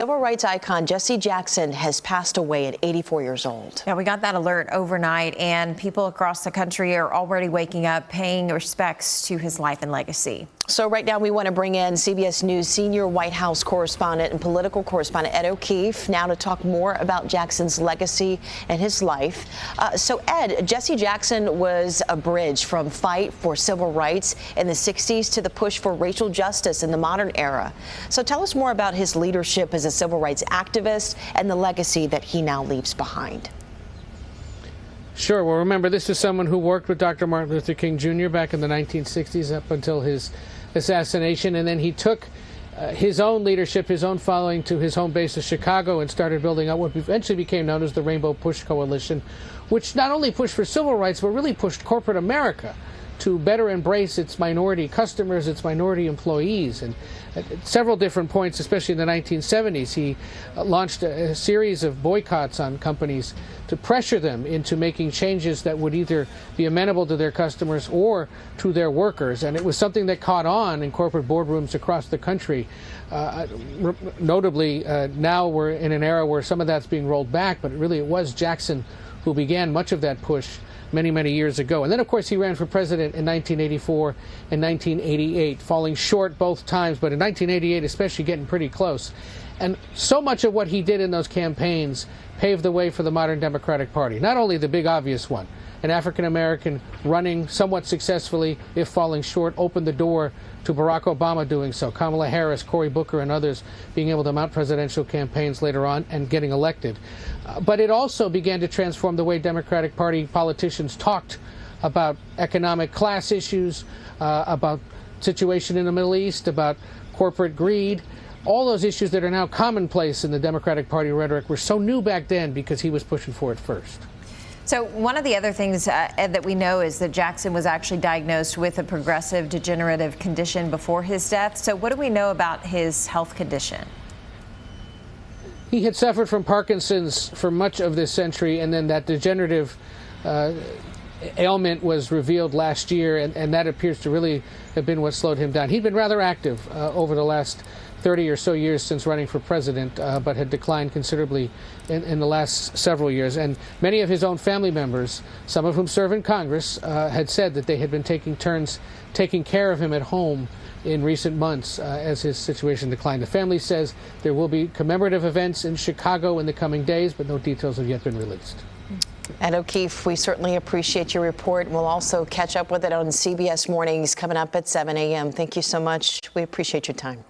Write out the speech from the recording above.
Civil rights icon Jesse Jackson has passed away at 84 years old. Yeah, we got that alert overnight, and people across the country are already waking up, paying respects to his life and legacy. So right now we want to bring in CBS News senior White House correspondent and political correspondent Ed O'Keefe now to talk more about Jackson's legacy and his life. So Ed, Jesse Jackson was a bridge from fight for civil rights in the 60s to the push for racial justice in the modern era. So tell us more about his leadership as a civil rights activist and the legacy that he now leaves behind. Sure. Well, remember, this is someone who worked with Dr. Martin Luther King Jr. back in the 1960s up until his assassination, and then he took his own leadership, his own following to his home base of Chicago and started building out what eventually became known as the Rainbow Push Coalition, which not only pushed for civil rights, but really pushed corporate America to better embrace its minority customers, its minority employees. And at several different points, especially in the 1970s, he launched a series of boycotts on companies to pressure them into making changes that would either be amenable to their customers or to their workers. And it was something that caught on in corporate boardrooms across the country. Notably, now we're in an era where some of that's being rolled back, but really it was Jackson who began much of that push many, many years ago. And then, of course, he ran for president in 1984 and 1988, falling short both times, but in 1988 especially getting pretty close. And so much of what he did in those campaigns paved the way for the modern Democratic Party. Not only the big obvious one, an African-American running somewhat successfully, if falling short, opened the door to Barack Obama doing so, Kamala Harris, Cory Booker, and others being able to mount presidential campaigns later on and getting elected. But it also began to transform the way Democratic Party politicians talked about economic class issues, about situation in the Middle East, about corporate greed. All those issues that are now commonplace in the Democratic Party rhetoric were so new back then because he was pushing for it first. So one of the other things, Ed, that we know is that Jackson was actually diagnosed with a progressive degenerative condition before his death. So what do we know about his health condition? He had suffered from Parkinson's for much of this century, and then that degenerative ailment was revealed last year, and that appears to really have been what slowed him down. He'd been rather active over the last 30 or so years since running for president, but had declined considerably in the last several years. And many of his own family members, some of whom serve in Congress, had said that they had been taking turns taking care of him at home in recent months as his situation declined. The family says there will be commemorative events in Chicago in the coming days, but no details have yet been released. Ed O'Keefe, we certainly appreciate your report. We'll also catch up with it on CBS Mornings coming up at 7 a.m. Thank you so much. We appreciate your time.